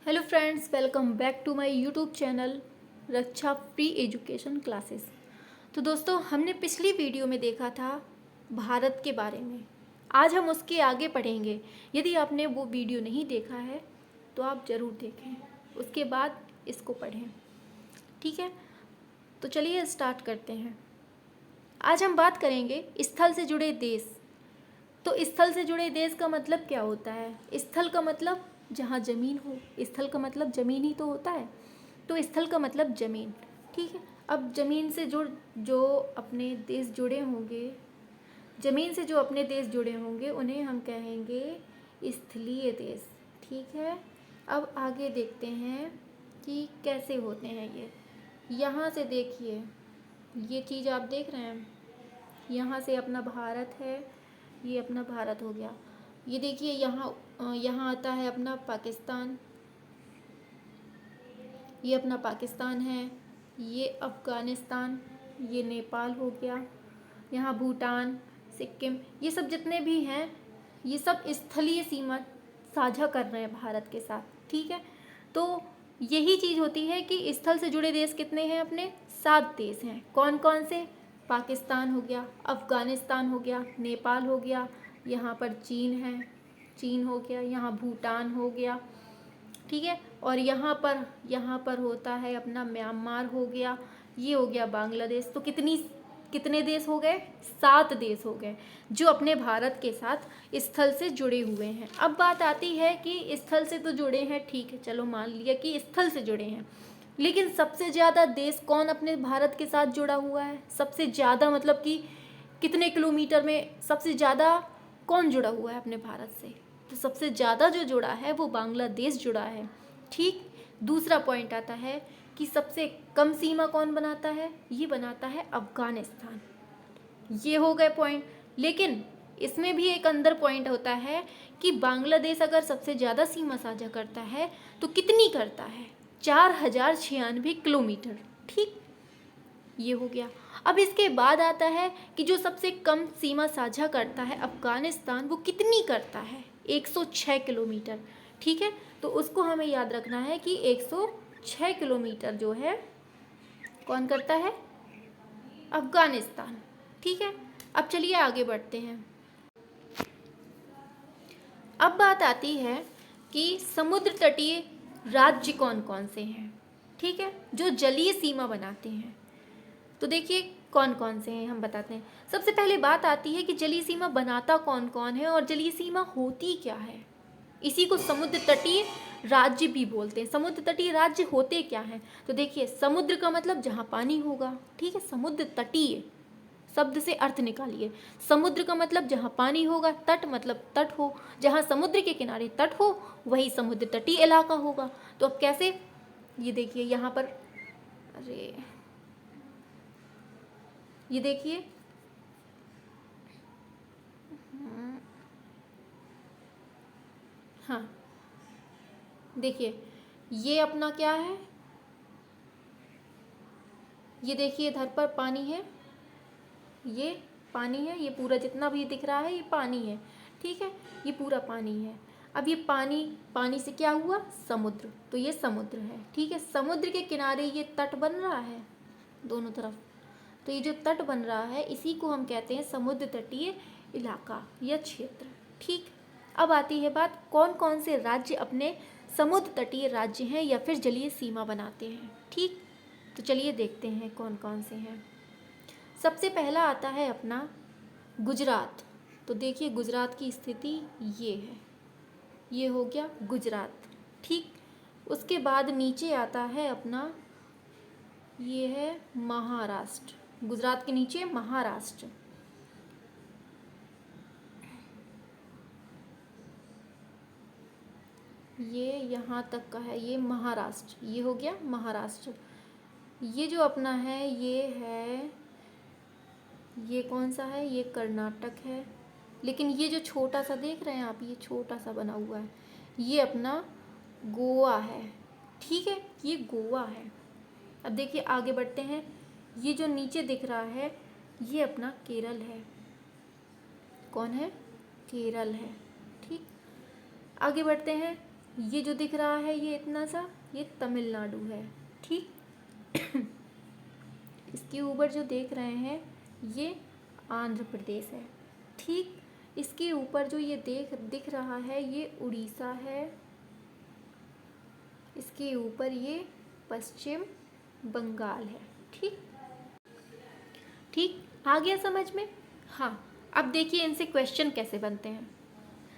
Hello friends, welcome back to my YouTube channel Raksha free education classes. तो दोस्तों, हमने पिछली वीडियो में देखा था भारत के बारे में। आज हम उसके आगे पढ़ेंगे। यदि आपने वो वीडियो नहीं देखा है तो आप ज़रूर देखें, उसके बाद इसको पढ़ें। ठीक है, तो चलिए स्टार्ट करते हैं। आज हम बात करेंगे स्थल से जुड़े देश। तो स्थल से जुड़े देश का मतलब क्या होता है? स्थल का मतलब जहाँ ज़मीन हो। स्थल का मतलब ज़मीन ही तो होता है, तो स्थल का मतलब ज़मीन। ठीक है, अब ज़मीन से जो अपने देश जुड़े होंगे, ज़मीन से जो अपने देश जुड़े होंगे उन्हें हम कहेंगे स्थलीय देश। ठीक है, अब आगे देखते हैं कि कैसे होते हैं ये। यहाँ से देखिए, ये चीज़ आप देख रहे हैं, यहाँ से अपना भारत है, ये अपना भारत हो गया। ये देखिए, यहाँ आता है अपना पाकिस्तान, ये अपना पाकिस्तान है। ये अफ़गानिस्तान, ये नेपाल हो गया। यहाँ भूटान, सिक्किम, ये सब जितने भी हैं ये सब स्थलीय सीमा साझा कर रहे हैं भारत के साथ। ठीक है, तो यही चीज़ होती है कि स्थल से जुड़े देश कितने हैं? अपने 7 देश हैं। कौन कौन से? पाकिस्तान हो गया, अफ़गानिस्तान हो गया, नेपाल हो गया, यहाँ पर चीन है, चीन हो गया, यहाँ भूटान हो गया। ठीक है, और यहाँ पर होता है अपना म्यांमार हो गया, ये हो गया बांग्लादेश। तो कितने देश हो गए? 7 देश हो गए जो अपने भारत के साथ स्थल से जुड़े हुए हैं। अब बात आती है कि स्थल से तो जुड़े हैं, ठीक है, चलो मान लिया कि स्थल से जुड़े हैं, लेकिन सबसे ज़्यादा देश कौन अपने भारत के साथ जुड़ा हुआ है? सबसे ज़्यादा मतलब कि कितने किलोमीटर में सबसे ज़्यादा कौन जुड़ा हुआ है अपने भारत से? तो सबसे ज़्यादा जो जुड़ा है वो बांग्लादेश जुड़ा है। ठीक, दूसरा पॉइंट आता है कि सबसे कम सीमा कौन बनाता है? ये बनाता है अफ़गानिस्तान। ये हो गए पॉइंट, लेकिन इसमें भी एक अंदर पॉइंट होता है कि बांग्लादेश अगर सबसे ज़्यादा सीमा साझा करता है तो कितनी करता है? 4096 किलोमीटर। ठीक, ये हो गया। अब इसके बाद आता है कि जो सबसे कम सीमा साझा करता है अफ़गानिस्तान, वो कितनी करता है? 106 किलोमीटर। ठीक है, तो उसको हमें याद रखना है कि 106 किलोमीटर जो है कौन करता है? अफ़गानिस्तान। ठीक है, अब चलिए आगे बढ़ते हैं। अब बात आती है कि समुद्र तटीय राज्य कौन कौन से हैं। ठीक है, जो जलीय सीमा बनाते हैं। तो देखिए कौन कौन से हैं, हम बताते हैं। सबसे पहले बात आती है कि जलीय सीमा बनाता कौन कौन है और जलीय सीमा होती क्या है। इसी को समुद्र तटीय राज्य भी बोलते हैं। समुद्र तटीय राज्य होते क्या हैं? तो देखिए, समुद्र का मतलब जहाँ पानी होगा। ठीक है, समुद्र तटीय शब्द से अर्थ निकालिए। समुद्र का मतलब जहाँ पानी होगा, तट मतलब तट हो, जहाँ समुद्र के किनारे तट हो वही समुद्र तटीय इलाका होगा। तो अब कैसे? ये देखिए यहाँ पर, अरे ये देखिए, हाँ देखिए, ये अपना क्या है? ये देखिए, इधर पर पानी है, ये पानी है, ये पूरा जितना भी दिख रहा है ये पानी है। ठीक है, ये पूरा पानी है। अब ये पानी से क्या हुआ? समुद्र। तो ये समुद्र है। ठीक है, समुद्र के किनारे ये तट बन रहा है दोनों तरफ। तो ये जो तट बन रहा है इसी को हम कहते हैं समुद्र तटीय इलाका या क्षेत्र। ठीक, अब आती है बात, कौन कौन से राज्य अपने समुद्र तटीय राज्य हैं या फिर जलीय सीमा बनाते हैं। ठीक, तो चलिए देखते हैं कौन कौन से हैं। सबसे पहला आता है अपना गुजरात। तो देखिए, गुजरात की स्थिति ये है, ये हो गया गुजरात। ठीक, उसके बाद नीचे आता है अपना, ये है महाराष्ट्र। गुजरात के नीचे महाराष्ट्र। ये यहाँ तक का है, ये महाराष्ट्र, ये हो गया महाराष्ट्र। ये जो अपना है ये है, ये कौन सा है? ये कर्नाटक है। लेकिन ये जो छोटा सा देख रहे हैं आप, ये छोटा सा बना हुआ है, ये अपना गोवा है। ठीक है, ये गोवा है। अब देखिए आगे बढ़ते हैं। ये जो नीचे दिख रहा है ये अपना केरल है। कौन है? केरल है। ठीक, आगे बढ़ते हैं। ये जो दिख रहा है ये इतना सा, ये तमिलनाडु है, ठीक। इसके ऊपर जो देख रहे हैं ये आंध्र प्रदेश है, ठीक। इसके ऊपर जो ये दिख रहा है ये उड़ीसा है। इसके ऊपर ये पश्चिम बंगाल है, ठीक। ठीक, आ गया समझ में? हाँ, अब देखिए इनसे क्वेश्चन कैसे बनते हैं।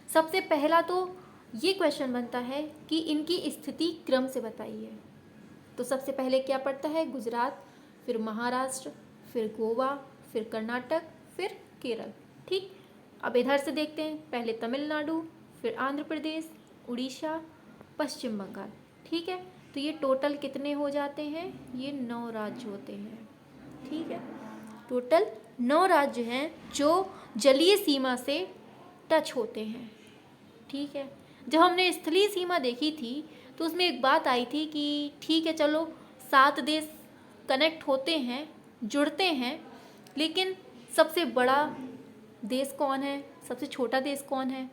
सबसे पहला तो ये क्वेश्चन बनता है कि इनकी स्थिति क्रम से बताइए। तो सबसे पहले क्या पड़ता है? गुजरात, फिर महाराष्ट्र, फिर गोवा, फिर कर्नाटक, फिर केरल, ठीक। अब इधर से देखते हैं, पहले तमिलनाडु, फिर आंध्र प्रदेश, उड़ीसा, पश्चिम बंगाल, ठीक है। तो ये टोटल कितने हो जाते हैं? ये 9 राज्य होते हैं, ठीक है। टोटल 9 राज्य हैं जो जलीय सीमा से टच होते हैं, ठीक है। जब हमने स्थलीय सीमा देखी थी तो उसमें एक बात आई थी कि ठीक है चलो 7 देश कनेक्ट होते हैं, जुड़ते हैं, लेकिन सबसे बड़ा देश कौन है, सबसे छोटा देश कौन है?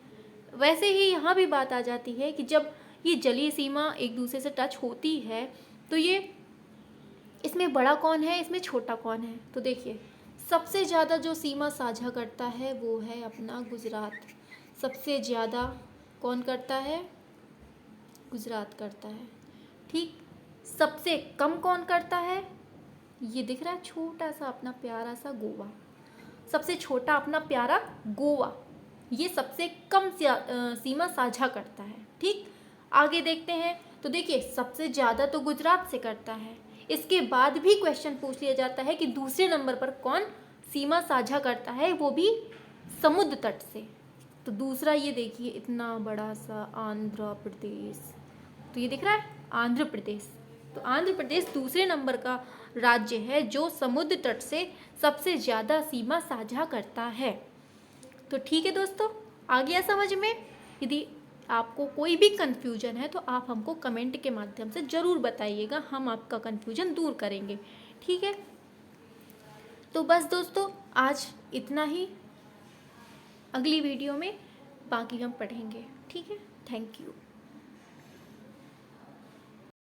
वैसे ही यहाँ भी बात आ जाती है कि जब ये जलीय सीमा एक दूसरे से टच होती है तो ये इसमें बड़ा कौन है, इसमें छोटा कौन है? तो देखिए सबसे ज़्यादा जो सीमा साझा करता है वो है अपना गुजरात। सबसे ज़्यादा कौन करता है? गुजरात करता है, ठीक। सबसे कम कौन करता है? ये दिख रहा है छोटा सा अपना प्यारा सा गोवा। सबसे छोटा अपना प्यारा गोवा, ये सबसे कम सीमा साझा करता है, ठीक। आगे देखते हैं तो देखिए सबसे ज़्यादा तो गुजरात से करता है। इसके बाद भी क्वेश्चन पूछ लिया जाता है कि दूसरे नंबर पर कौन सीमा साझा करता है, वो भी समुद्र तट से। तो दूसरा ये देखिए इतना बड़ा सा आंध्र प्रदेश, तो ये दिख रहा है आंध्र प्रदेश। तो आंध्र प्रदेश दूसरे नंबर का राज्य है जो समुद्र तट से सबसे ज़्यादा सीमा साझा करता है। तो ठीक है दोस्तों, आ गया समझ में? यदि आपको कोई भी कन्फ्यूजन है तो आप हमको कमेंट के माध्यम से ज़रूर बताइएगा, हम आपका कन्फ्यूजन दूर करेंगे, ठीक है। तो बस दोस्तों आज इतना ही, अगली वीडियो में बाकी हम पढ़ेंगे, ठीक है। Thank you.